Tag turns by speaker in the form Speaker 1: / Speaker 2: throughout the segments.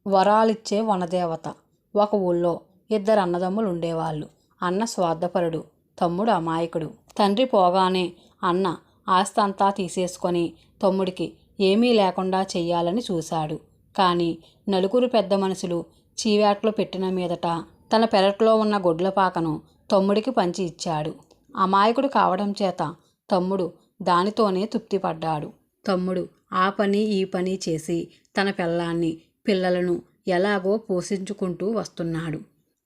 Speaker 1: వరాలిచ్చే వనదేవత. ఒక ఊళ్ళో ఇద్దరు అన్నదమ్ములు ఉండేవాళ్ళు. అన్న స్వార్థపరుడు, తమ్ముడు అమాయకుడు. తండ్రి పోగానే అన్న ఆస్తి అంతా తీసేసుకొని తమ్ముడికి ఏమీ లేకుండా చెయ్యాలని చూశాడు. కానీ నలుగురు పెద్ద మనుషులు చీవాట్లు పెట్టిన మీదట తన పెరట్లో ఉన్న గొడ్లపాకను తమ్ముడికి పంచి ఇచ్చాడు. అమాయకుడు కావడం చేత తమ్ముడు దానితోనే తృప్తిపడ్డాడు. తమ్ముడు ఆ పని ఈ పని చేసి తన పెళ్ళాన్ని, పిల్లలను ఎలాగో పోషించుకుంటూ వస్తున్నాడు.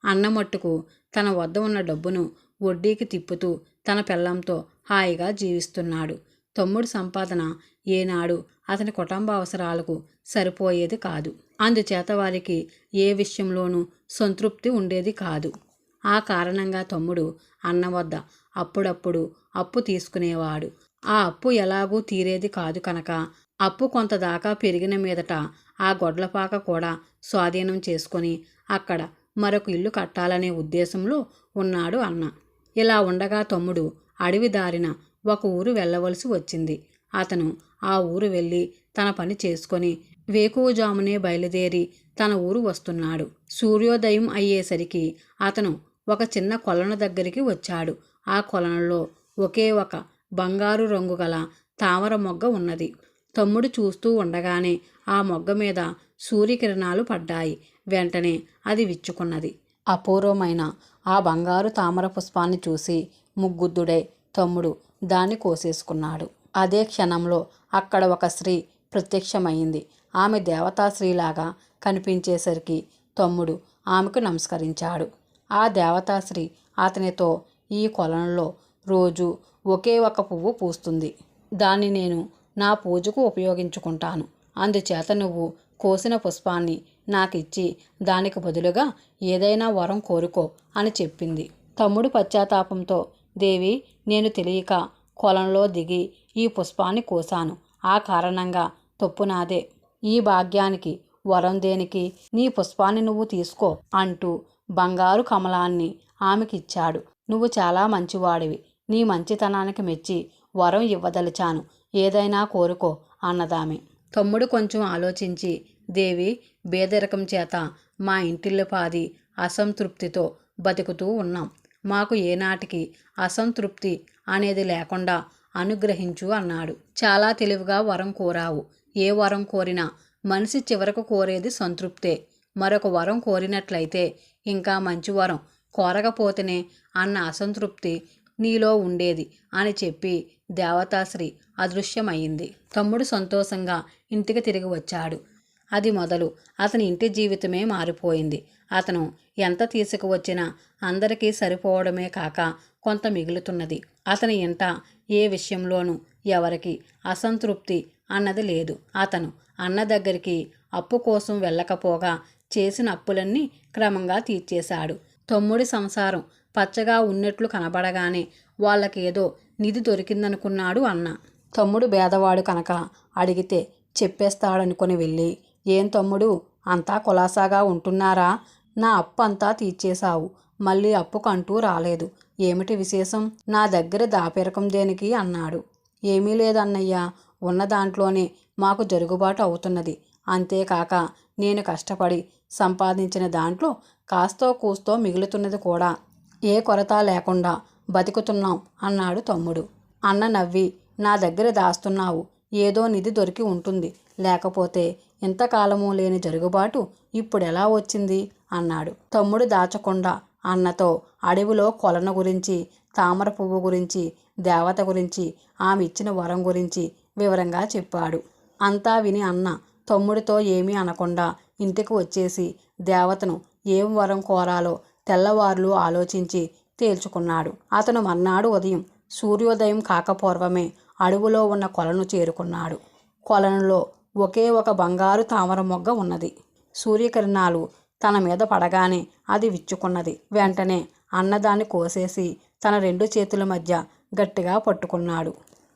Speaker 1: అన్న మట్టుకు తన వద్ద ఉన్న డబ్బును వడ్డీకి తిప్పుతూ తన పెళ్ళంతో హాయిగా జీవిస్తున్నాడు. తమ్ముడు సంపాదన ఏనాడు అతని కుటుంబ అవసరాలకు సరిపోయేది కాదు. అందుచేత వారికి ఏ విషయంలోనూ సంతృప్తి ఉండేది కాదు. ఆ కారణంగా తమ్ముడు అన్న వద్ద అప్పుడప్పుడు అప్పు తీసుకునేవాడు. ఆ అప్పు ఎలాగూ తీరేది కాదు కనుక అప్పు కొంత దాకా పెరిగిన మీదట ఆ గొడ్లపాక కూడా స్వాధీనం చేసుకొని అక్కడ మరొక ఇల్లు కట్టాలనే ఉద్దేశంలో ఉన్నాడు అన్న. ఇలా ఉండగా తమ్ముడు అడవి దారిన ఒక ఊరు వెళ్ళవలసి వచ్చింది. అతను ఆ ఊరు వెళ్ళి తన పని చేసుకొని వేకువజామునే బయలుదేరి తన ఊరు వస్తున్నాడు. సూర్యోదయం అయ్యేసరికి అతను ఒక చిన్న కొలను దగ్గరికి వచ్చాడు. ఆ కొలనులో ఒకే ఒక బంగారు రంగు గల తామర మొగ్గ ఉన్నది. తమ్ముడు చూస్తూ ఉండగానే ఆ మొగ్గ మీద సూర్యకిరణాలు పడ్డాయి. వెంటనే అది విచ్చుకున్నది. అపూర్వమైన ఆ బంగారు తామర పుష్పాన్ని చూసి ముగ్గుద్దుడై తమ్ముడు దాన్ని కోసేసుకున్నాడు. అదే క్షణంలో అక్కడ ఒక స్త్రీ ప్రత్యక్షమైంది. ఆమె దేవతా స్త్రీలాగా కనిపించేసరికి తమ్ముడు ఆమెకు నమస్కరించాడు. ఆ దేవతాశ్రీ అతనితో, ఈ కొలనులో రోజు ఒకే ఒక పువ్వు పూస్తుంది. దాన్ని నేను నా పూజకు ఉపయోగించుకుంటాను. అందుచేత నువ్వు కోసిన పుష్పాన్ని నాకిచ్చి దానికి బదులుగా ఏదైనా వరం కోరుకో అని చెప్పింది. తమ్ముడు పశ్చాత్తాపంతో, దేవి, నేను తెలియక కొలంలో దిగి ఈ పుష్పాన్ని కోసాను. ఆ కారణంగా తప్పు నాదే. ఈ భాగ్యానికి వరం దేనికి? నీ పుష్పాన్ని నువ్వు తీసుకో అంటూ బంగారు కమలాన్ని ఆమెకిచ్చాడు. నువ్వు చాలా మంచివాడివి. నీ మంచితనానికి మెచ్చి వరం ఇవ్వదలిచాను. ఏదైనా కోరుకో అన్నదామె. తమ్ముడు కొంచెం ఆలోచించి, దేవి, బేదరికం చేత మా ఇంటిల్లిపాది అసంతృప్తితో బతుకుతూ ఉన్నాం. మాకు ఏనాటికి అసంతృప్తి అనేది లేకుండా అనుగ్రహించు అన్నాడు. చాలా తెలివిగా వరం కోరావు. ఏ వరం కోరినా మనిషి చివరకు కోరేది సంతృప్తే. మరొక వరం కోరినట్లయితే ఇంకా మంచి వరం కోరకపోతేనే అన్న అసంతృప్తి నీలో ఉండేది అని చెప్పి దేవతాశ్రీ అదృశ్యమయ్యింది. తమ్ముడు సంతోషంగా ఇంటికి తిరిగి వచ్చాడు. అది మొదలు అతని ఇంటి జీవితమే మారిపోయింది. అతను ఎంత తీసుకువచ్చినా అందరికీ సరిపోవడమే కాక కొంత మిగులుతున్నది. అతని ఇంట ఏ విషయంలోనూ ఎవరికి అసంతృప్తి అన్నది లేదు. అతను అన్న దగ్గరికి అప్పు కోసం వెళ్ళకపోగా చేసిన అప్పులన్నీ క్రమంగా తీర్చేశాడు. తమ్ముడి సంసారం పచ్చగా ఉన్నట్లు కనబడగానే వాళ్ళకేదో నిధి దొరికిందనుకున్నాడు అన్న. తమ్ముడు పేదవాడు కనుక అడిగితే చెప్పేస్తాడనుకొని వెళ్ళి, ఏం తమ్ముడు, అంతా కులాసాగా ఉంటున్నారా? నా అప్పు అంతా తీర్చేశావు, మళ్ళీ అప్పుకంటూ రాలేదు. ఏమిటి విశేషం? నా దగ్గర దాపేరకం దేనికి అన్నాడు. ఏమీ లేదన్నయ్యా, ఉన్న దాంట్లోనే మాకు జరుగుబాటు అవుతున్నది. అంతేకాక నేను కష్టపడి సంపాదించిన దాంట్లో కాస్తో కూస్తో మిగులుతున్నది కూడా. ఏ కొరత లేకుండా బతుకుతున్నాం అన్నాడు తమ్ముడు. అన్న నవ్వి, నా దగ్గర దాస్తున్నావు, ఏదో నిధి దొరికి ఉంటుంది. లేకపోతే ఇంతకాలము లేని జరుగుబాటు ఇప్పుడెలా వచ్చింది అన్నాడు. తమ్ముడు దాచకుండా అన్నతో అడవిలో కొలను గురించి, తామర పువ్వు గురించి, దేవత గురించి, ఆమె ఇచ్చిన వరం గురించి వివరంగా చెప్పాడు. అంతా విని అన్న తమ్ముడితో ఏమీ అనకుండా ఇంటికి వచ్చేసి దేవతను ఏం వరం కోరాలో తెల్లవారులు ఆలోచించి తేల్చుకున్నాడు. అతను మర్నాడు ఉదయం సూర్యోదయం కాకపూర్వమే అడవిలో ఉన్న కొలను చేరుకున్నాడు. కొలనులో ఒకే ఒక బంగారు తామర మొగ్గ ఉన్నది. సూర్యకిరణాలు తన మీద పడగానే అది విచ్చుకున్నది. వెంటనే అన్నదాన్ని కోసేసి తన రెండు చేతుల మధ్య గట్టిగా పట్టుకున్నాడు.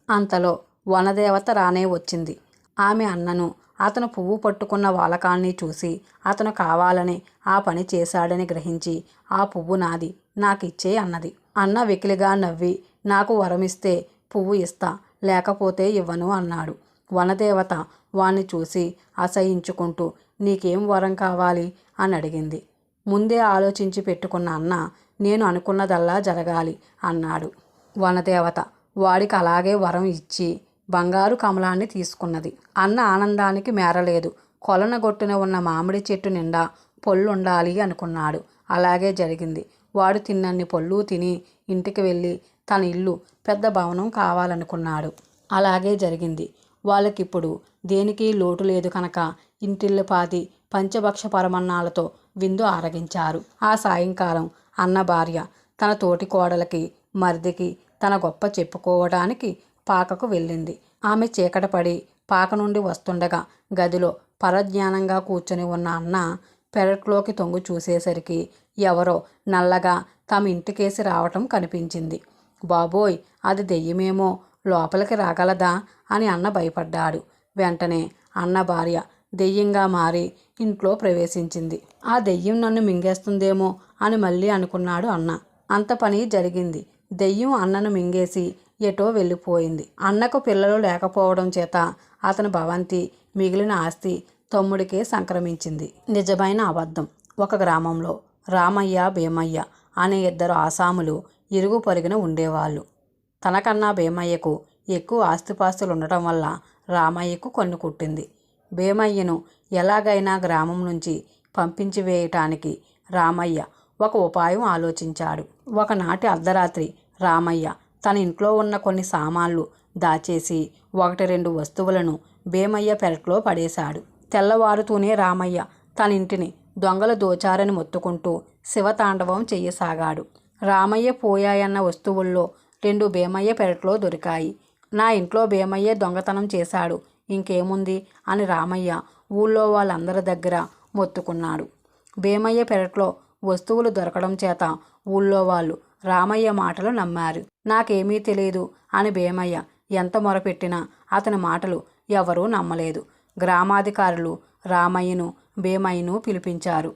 Speaker 1: అంతలో వనదేవత రానే వచ్చింది. ఆమె అన్నను, అతను పువ్వు పట్టుకున్న వాలకాన్ని చూసి అతను కావాలని ఆ పని చేశాడని గ్రహించి, ఆ పువ్వు నాది, నాకిచ్చే అన్నది. అన్న వెకిలిగా నవ్వి, నాకు వరమిస్తే పువ్వు ఇస్తా, లేకపోతే ఇవ్వను అన్నాడు. వనదేవత వాణ్ణి చూసి అసహించుకుంటూ, నీకేం వరం కావాలి అని అడిగింది. ముందే ఆలోచించి పెట్టుకున్న అన్న నేను అనుకున్నదల్లా జరగాలి అన్నాడు. వనదేవత వాడికి అలాగే వరం ఇచ్చి బంగారు కమలాన్ని తీసుకున్నది. అన్న ఆనందానికి మేరలేదు. కొలనగొట్టున ఉన్న మామిడి చెట్టు నిండా పొల్లుండాలి అనుకున్నాడు. అలాగే జరిగింది. వాడు తిన్నన్ని పొల్లు తిని ఇంటికి వెళ్ళి తన ఇల్లు పెద్ద భవనం కావాలనుకున్నాడు. అలాగే జరిగింది. వాళ్ళకిప్పుడు దేనికి లోటు లేదు కనుక ఇంటిల్లిపాది పంచభక్ష పరమన్నాలతో విందు ఆరగించారు. ఆ సాయంకాలం అన్న భార్య తన తోటి కోడలకి మరిదికి తన గొప్ప చెప్పుకోవడానికి పాకకు వెళ్ళింది. ఆమె చీకటపడి పాక నుండి వస్తుండగా గదిలో పరజ్ఞానంగా కూర్చొని ఉన్న అన్న పెరట్లోకి తొంగి చూసేసరికి ఎవరో నల్లగా తమ ఇంటికేసి రావటం కనిపించింది. బాబోయ్, అది దెయ్యమేమో, లోపలికి రాగలదా అని అన్న భయపడ్డాడు. వెంటనే అన్న భార్య దెయ్యంగా మారి ఇంట్లో ప్రవేశించింది. ఆ దెయ్యం నన్ను మింగేస్తుందేమో అని మళ్ళీ అనుకున్నాడు అన్న. అంత పని జరిగింది. దెయ్యం అన్నను మింగేసి ఎటో వెళ్ళిపోయింది. అన్నకు పిల్లలు లేకపోవడం చేత అతని భవంతి మిగిలిన ఆస్తి తమ్ముడికే సంక్రమించింది. నిజమైన అబద్ధం. ఒక గ్రామంలో రామయ్య భీమయ్య అనే ఇద్దరు ఆసాములు ఇరుగు పొరుగున ఉండేవాళ్ళు. తనకన్నా భీమయ్యకు ఎక్కువ ఆస్తిపాస్తులు ఉండటం వల్ల రామయ్యకు కన్ను కుట్టింది. భీమయ్యను ఎలాగైనా గ్రామం నుంచి పంపించి వేయటానికి రామయ్య ఒక ఉపాయం ఆలోచించాడు. ఒకనాటి అర్ధరాత్రి రామయ్య తన ఇంట్లో ఉన్న కొన్ని సామాన్లు దాచేసి 1-2 వస్తువులను భీమయ్య పెరట్లో పడేశాడు. తెల్లవారుతూనే రామయ్య తన ఇంటిని దొంగలు దోచారని మొత్తుకుంటూ శివతాండవం చెయ్యసాగాడు. రామయ్య పోయాయన్న వస్తువుల్లో 2 భీమయ్య పెరట్లో దొరికాయి. నా ఇంట్లో భీమయ్య దొంగతనం చేశాడు, ఇంకేముంది అని రామయ్య ఊళ్ళో వాళ్ళందరి దగ్గర మొత్తుకున్నాడు. భీమయ్య పెరట్లో వస్తువులు దొరకడం చేత ఊళ్ళో వాళ్ళు రామయ్య మాటలు నమ్మారు. నాకేమీ తెలియదు అని భీమయ్య ఎంత మొరపెట్టినా అతని మాటలు ఎవరూ నమ్మలేదు. గ్రామాధికారులు రామయ్యను భీమయ్యను పిలిపించారు.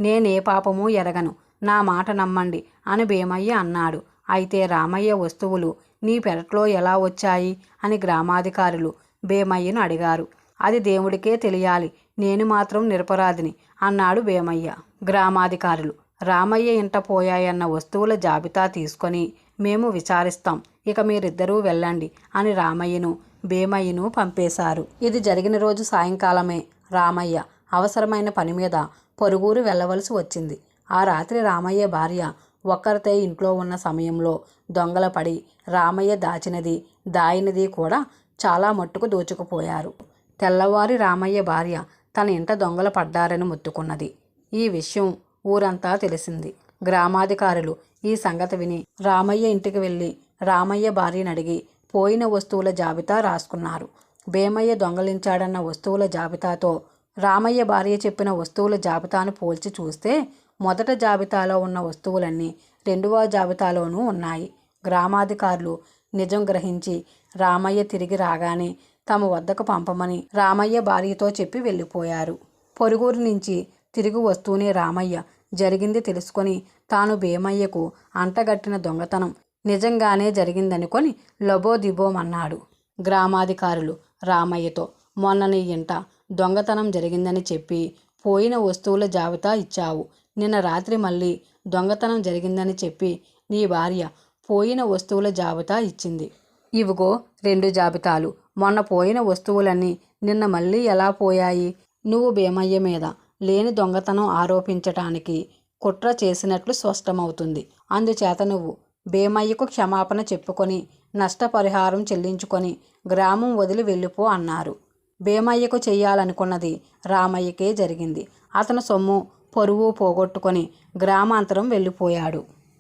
Speaker 1: నేనే పాపము ఎరగను, నా మాట నమ్మండి అని భీమయ్య అన్నాడు. అయితే రామయ్య వస్తువులు నీ పెరట్లో ఎలా వచ్చాయి అని గ్రామాధికారులు భీమయ్యను అడిగారు. అది దేవుడికే తెలియాలి, నేను మాత్రం నిరపరాధిని అన్నాడు భీమయ్య. గ్రామాధికారులు రామయ్య ఇంట పోయాయన్న వస్తువుల జాబితా తీసుకొని మేము విచారిస్తాం, ఇక మీరిద్దరూ వెళ్ళండి అని రామయ్యను భీమయ్యను పంపేశారు. ఇది జరిగిన రోజు సాయంకాలమే రామయ్య అవసరమైన పని మీద పొరుగురు వెళ్ళవలసి వచ్చింది. ఆ రాత్రి రామయ్య భార్య ఒక్కరితే ఇంట్లో ఉన్న సమయంలో దొంగల పడి రామయ్య దాచినది దాయినది కూడా చాలా మట్టుకు దోచుకుపోయారు. తెల్లవారి రామయ్య భార్య తన ఇంట దొంగలు పడ్డారని మొత్తుకున్నది. ఈ విషయం ఊరంతా తెలిసింది. గ్రామాధికారులు ఈ సంగతి విని రామయ్య ఇంటికి వెళ్ళి రామయ్య భార్యను అడిగి పోయిన వస్తువుల జాబితా రాసుకున్నారు. భీమయ్య దొంగలించాడన్న వస్తువుల జాబితాతో రామయ్య భార్య చెప్పిన వస్తువుల జాబితాను పోల్చి చూస్తే మొదట జాబితాలో ఉన్న వస్తువులన్నీ రెండవ జాబితాలోనూ ఉన్నాయి. గ్రామాధికారులు నిజం గ్రహించి రామయ్య తిరిగి రాగానే తమ వద్దకు పంపమని రామయ్య భార్యతో చెప్పి వెళ్ళిపోయారు. పొరుగురు నుంచి తిరిగి వస్తూనే రామయ్య జరిగింది తెలుసుకొని తాను భీమయ్యకు అంటగట్టిన దొంగతనం నిజంగానే జరిగిందనుకొని లబోదిబోమన్నాడు. గ్రామాధికారులు రామయ్యతో మొన్న నీ ఇంట దొంగతనం జరిగిందని చెప్పి పోయిన వస్తువుల జాబితా ఇచ్చావు, నిన్న రాత్రి మళ్ళీ దొంగతనం జరిగిందని చెప్పి నీ భార్య పోయిన వస్తువుల జాబితా ఇచ్చింది. ఇవిగో 2 జాబితాలు. మొన్న పోయిన వస్తువులన్నీ నిన్న మళ్ళీ ఎలా పోయాయి? నువ్వు భీమయ్య మీద లేని దొంగతనం ఆరోపించటానికి కుట్ర చేసినట్లు స్పష్టమవుతుంది. అందుచేత నువ్వు భీమయ్యకు క్షమాపణ చెప్పుకొని నష్టపరిహారం చెల్లించుకొని గ్రామం వదిలి వెళ్ళిపో అన్నారు. భీమయ్యకు చెయ్యాలనుకున్నది రామయ్యకే జరిగింది. అతను సొమ్ము పొరుగు పోగొట్టుకొని గ్రామాంతరం వెళ్ళిపోయాడు.